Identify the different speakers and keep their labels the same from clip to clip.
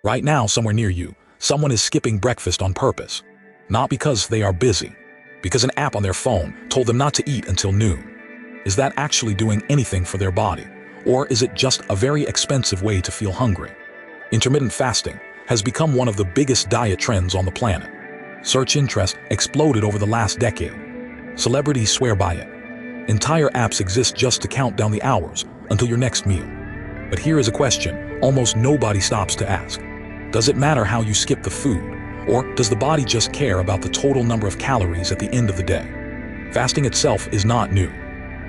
Speaker 1: Right now, somewhere near you, someone is skipping breakfast on purpose. Not because they are busy, because an app on their phone told them not to eat until noon. Is that actually doing anything for their body? Or is it just a very expensive way to feel hungry? Intermittent fasting has become one of the biggest diet trends on the planet. Search interest exploded over the last decade. Celebrities swear by it. Entire apps exist just to count down the hours until your next meal. But here is a question almost nobody stops to ask. Does it matter how you skip the food? Or does the body just care about the total number of calories at the end of the day? Fasting itself is not new.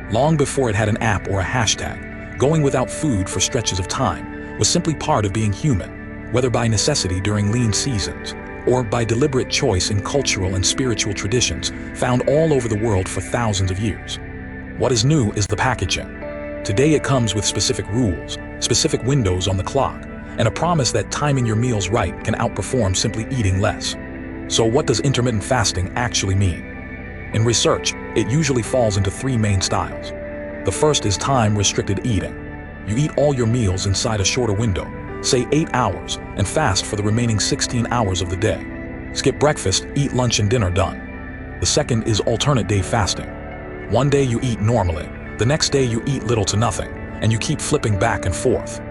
Speaker 1: Long before it had an app or a hashtag, going without food for stretches of time was simply part of being human, whether by necessity during lean seasons, or by deliberate choice in cultural and spiritual traditions found all over the world for thousands of years. What is new is the packaging. Today it comes with specific rules, specific windows on the clock, and a promise that timing your meals right can outperform simply eating less. So what does intermittent fasting actually mean? In research, it usually falls into three main styles. The first is time-restricted eating. You eat all your meals inside a shorter window, say 8 hours, and fast for the remaining 16 hours of the day. Skip breakfast, eat lunch and dinner done. The second is alternate day fasting. One day you eat normally, the next day you eat little to nothing, and you keep flipping back and forth.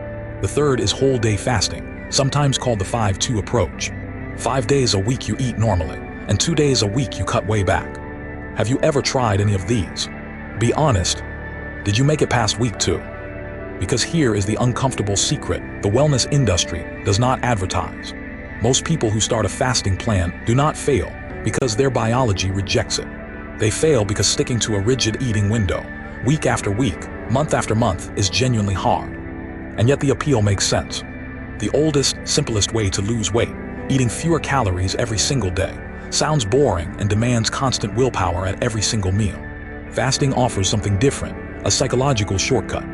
Speaker 1: The third is whole day fasting, sometimes called the 5-2 approach. 5 days a week you eat normally, and 2 days a week you cut way back. Have you ever tried any of these? Be honest. Did you make it past week 2? Because here is the uncomfortable secret the wellness industry does not advertise. Most people who start a fasting plan do not fail because their biology rejects it. They fail because sticking to a rigid eating window, week after week, month after month, is genuinely hard. And yet the appeal makes sense. The oldest, simplest way to lose weight, eating fewer calories every single day, sounds boring and demands constant willpower at every single meal. Fasting offers something different, a psychological shortcut.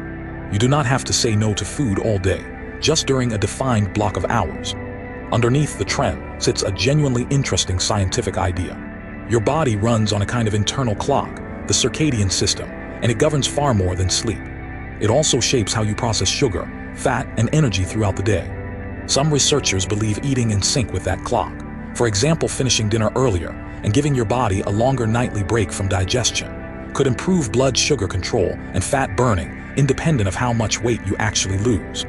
Speaker 1: You do not have to say no to food all day, just during a defined block of hours. Underneath the trend sits a genuinely interesting scientific idea. Your body runs on a kind of internal clock, the circadian system, and it governs far more than sleep. It also shapes how you process sugar, fat, and energy throughout the day. Some researchers believe eating in sync with that clock, for example finishing dinner earlier and giving your body a longer nightly break from digestion, could improve blood sugar control and fat burning independent of how much weight you actually lose.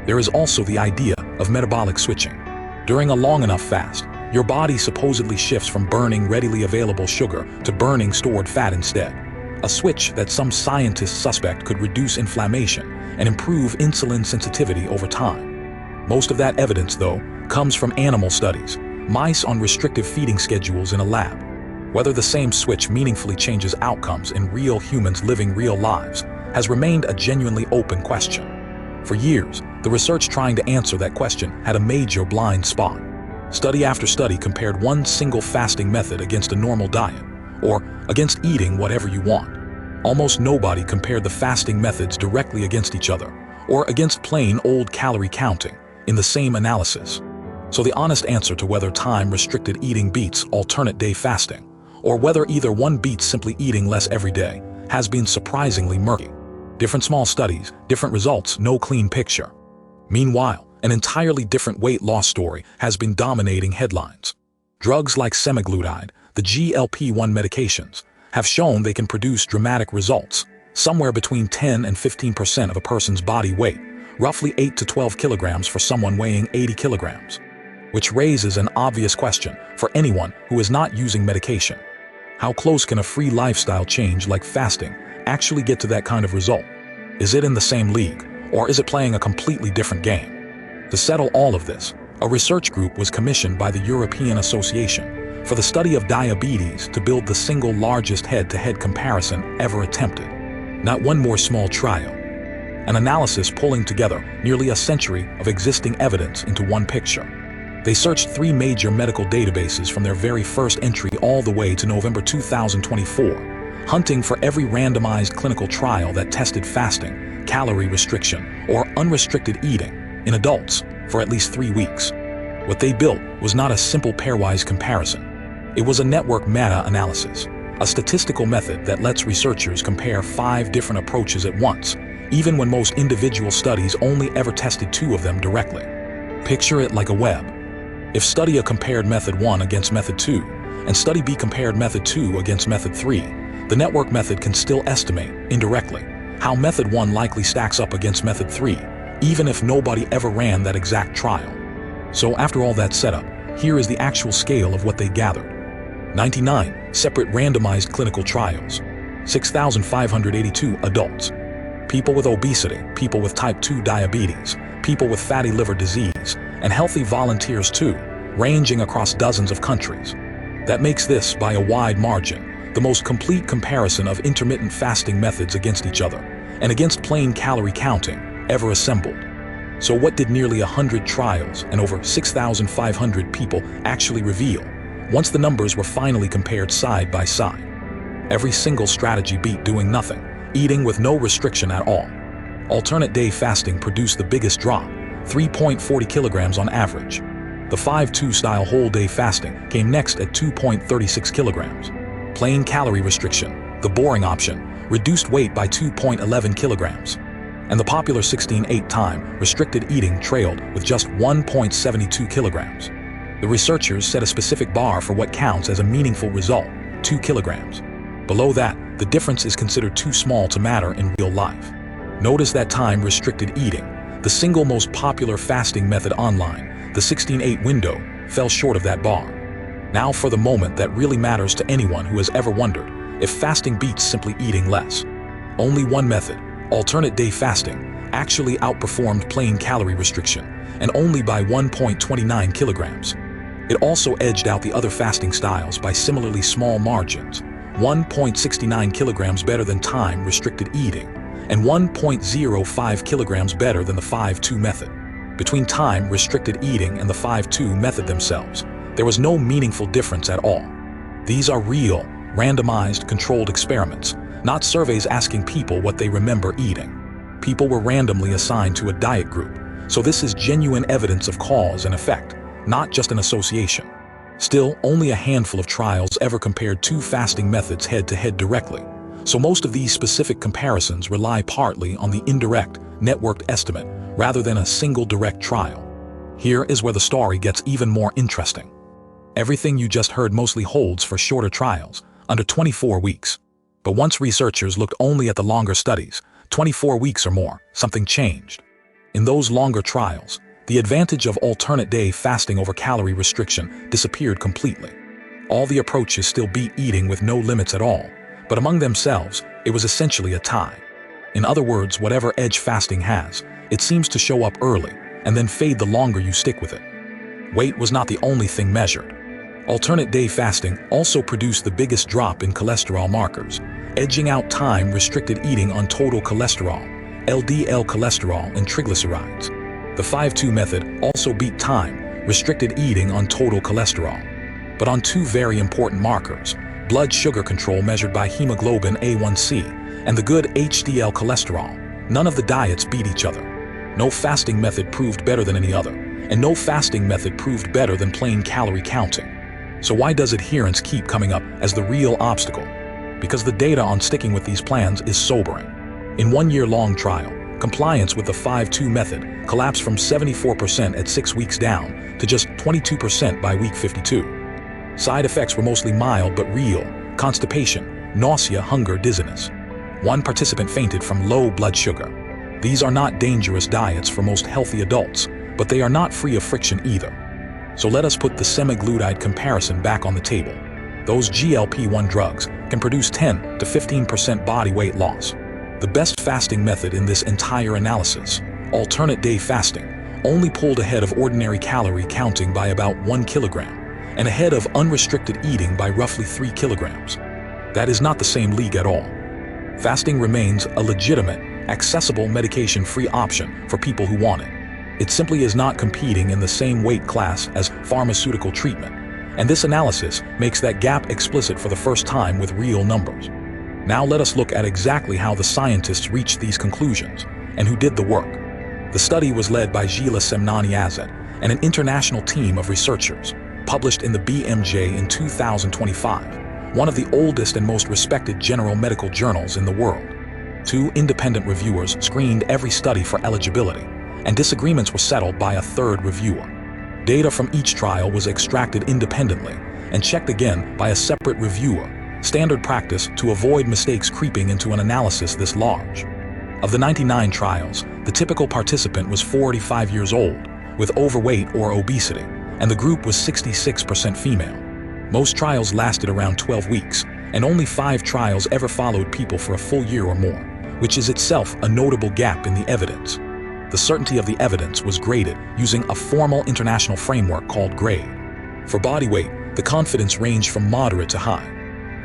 Speaker 1: There is also the idea of metabolic switching. During a long enough fast, your body supposedly shifts from burning readily available sugar to burning stored fat instead. A switch that some scientists suspect could reduce inflammation and improve insulin sensitivity over time. Most of that evidence, though, comes from animal studies, mice on restrictive feeding schedules in a lab. Whether the same switch meaningfully changes outcomes in real humans living real lives has remained a genuinely open question. For years, the research trying to answer that question had a major blind spot. Study after study compared one single fasting method against a normal diet, or against eating whatever you want. Almost nobody compared the fasting methods directly against each other, or against plain old calorie counting, in the same analysis. So the honest answer to whether time-restricted eating beats alternate day fasting, or whether either one beats simply eating less every day, has been surprisingly murky. Different small studies, different results, no clean picture. Meanwhile, an entirely different weight loss story has been dominating headlines. Drugs like semaglutide, the GLP-1 medications, have shown they can produce dramatic results, somewhere between 10 and 15% of a person's body weight, roughly 8 to 12 kilograms for someone weighing 80 kilograms. Which raises an obvious question for anyone who is not using medication. How close can a free lifestyle change like fasting actually get to that kind of result? Is it in the same league, or is it playing a completely different game? To settle all of this, a research group was commissioned by the European Association for the study of diabetes to build the single largest head-to-head comparison ever attempted. Not one more small trial. An analysis pulling together nearly a century of existing evidence into one picture. They searched 3 major medical databases from their very first entry all the way to November 2024, hunting for every randomized clinical trial that tested fasting, calorie restriction, or unrestricted eating in adults for at least 3 weeks. What they built was not a simple pairwise comparison. It was a network meta-analysis, a statistical method that lets researchers compare 5 different approaches at once, even when most individual studies only ever tested 2 of them directly. Picture it like a web. If study A compared method 1 against method 2, and study B compared method 2 against method 3, the network method can still estimate, indirectly, how method 1 likely stacks up against method 3, even if nobody ever ran that exact trial. So after all that setup, here is the actual scale of what they gathered. 99 separate randomized clinical trials, 6,582 adults, people with obesity, people with type 2 diabetes, people with fatty liver disease, and healthy volunteers too, ranging across dozens of countries. That makes this, by a wide margin, the most complete comparison of intermittent fasting methods against each other, and against plain calorie counting, ever assembled. So what did nearly 100 trials and over 6,500 people actually reveal, once the numbers were finally compared side by side? Every single strategy beat doing nothing, eating with no restriction at all. Alternate day fasting produced the biggest drop, 3.40 kilograms on average. The 5-2 style whole day fasting came next at 2.36 kilograms. Plain calorie restriction, the boring option, reduced weight by 2.11 kilograms. And the popular 16-8 time restricted eating trailed with just 1.72 kilograms. The researchers set a specific bar for what counts as a meaningful result, 2 kilograms. Below that, the difference is considered too small to matter in real life. Notice that time-restricted eating, the single most popular fasting method online, the 16-8 window, fell short of that bar. Now for the moment that really matters to anyone who has ever wondered if fasting beats simply eating less. Only one method, alternate day fasting, actually outperformed plain calorie restriction, and only by 1.29 kilograms. It also edged out the other fasting styles by similarly small margins, 1.69 kilograms better than time-restricted eating, and 1.05 kilograms better than the 5-2 method. Between time-restricted eating and the 5-2 method themselves, there was no meaningful difference at all. These are real, randomized, controlled experiments, not surveys asking people what they remember eating. People were randomly assigned to a diet group, so this is genuine evidence of cause and effect, not just an association. Still, only a handful of trials ever compared two fasting methods head-to-head directly, so most of these specific comparisons rely partly on the indirect, networked estimate rather than a single direct trial. Here is where the story gets even more interesting. Everything you just heard mostly holds for shorter trials, under 24 weeks. But once researchers looked only at the longer studies, 24 weeks or more, something changed. In those longer trials, the advantage of alternate day fasting over calorie restriction disappeared completely. All the approaches still beat eating with no limits at all, but among themselves, it was essentially a tie. In other words, whatever edge fasting has, it seems to show up early and then fade the longer you stick with it. Weight was not the only thing measured. Alternate day fasting also produced the biggest drop in cholesterol markers, edging out time-restricted eating on total cholesterol, LDL cholesterol, and triglycerides. The 5-2 method also beat time-restricted eating on total cholesterol, but on two very important markers, blood sugar control measured by hemoglobin A1C and the good HDL cholesterol, none of the diets beat each other. No fasting method proved better than any other, and no fasting method proved better than plain calorie counting. So why does adherence keep coming up as the real obstacle? Because the data on sticking with these plans is sobering. In one year-long trial, compliance with the 5-2 method collapsed from 74% at 6 weeks down to just 22% by week 52. Side effects were mostly mild but real: constipation, nausea, hunger, dizziness. One participant fainted from low blood sugar. These are not dangerous diets for most healthy adults, but they are not free of friction either. So let us put the semaglutide comparison back on the table. Those GLP-1 drugs can produce 10 to 15% body weight loss. The best fasting method in this entire analysis, alternate day fasting, only pulled ahead of ordinary calorie counting by about 1 kilogram, and ahead of unrestricted eating by roughly 3 kilograms. That is not the same league at all. Fasting remains a legitimate, accessible, medication-free option for people who want it. It simply is not competing in the same weight class as pharmaceutical treatment, and this analysis makes that gap explicit for the first time with real numbers. Now let us look at exactly how the scientists reached these conclusions and who did the work. The study was led by Gila Semnani-Azad and an international team of researchers, published in the BMJ in 2025, one of the oldest and most respected general medical journals in the world. 2 independent reviewers screened every study for eligibility, and disagreements were settled by a third reviewer. Data from each trial was extracted independently and checked again by a separate reviewer, standard practice to avoid mistakes creeping into an analysis this large. Of the 99 trials, the typical participant was 45 years old, with overweight or obesity, and the group was 66% female. Most trials lasted around 12 weeks, and only 5 trials ever followed people for a full year or more, which is itself a notable gap in the evidence. The certainty of the evidence was graded using a formal international framework called GRADE. For body weight, the confidence ranged from moderate to high.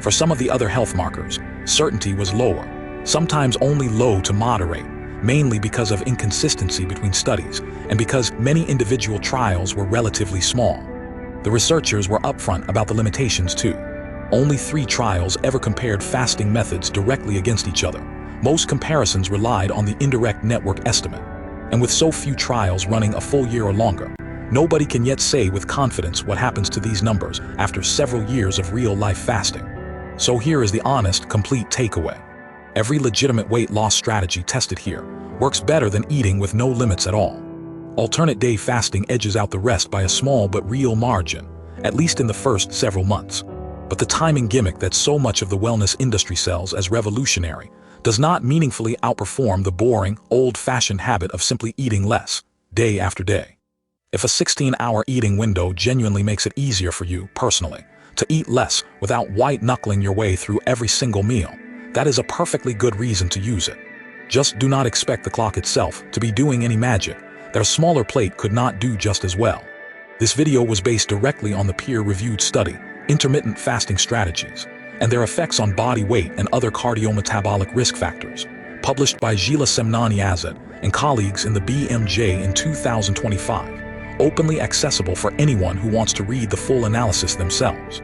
Speaker 1: For some of the other health markers, certainty was lower, sometimes only low to moderate, mainly because of inconsistency between studies and because many individual trials were relatively small. The researchers were upfront about the limitations too. Only 3 trials ever compared fasting methods directly against each other. Most comparisons relied on the indirect network estimate. And with so few trials running a full year or longer, nobody can yet say with confidence what happens to these numbers after several years of real-life fasting. So here is the honest, complete takeaway. Every legitimate weight loss strategy tested here works better than eating with no limits at all. Alternate day fasting edges out the rest by a small but real margin, at least in the first several months. But the timing gimmick that so much of the wellness industry sells as revolutionary does not meaningfully outperform the boring, old-fashioned habit of simply eating less, day after day. If a 16-hour eating window genuinely makes it easier for you, personally, to eat less without white-knuckling your way through every single meal, that is a perfectly good reason to use it. Just do not expect the clock itself to be doing any magic that a smaller plate could not do just as well. This video was based directly on the peer-reviewed study, Intermittent Fasting Strategies, and their effects on body weight and other cardiometabolic risk factors, published by Gila Semnani-Azad and colleagues in the BMJ in 2025, openly accessible for anyone who wants to read the full analysis themselves.